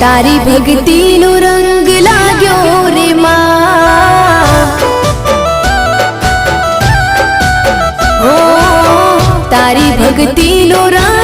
तारी भक्ति नो रंग लाग्यो रे मां। ओ तारी भक्ति नो रंग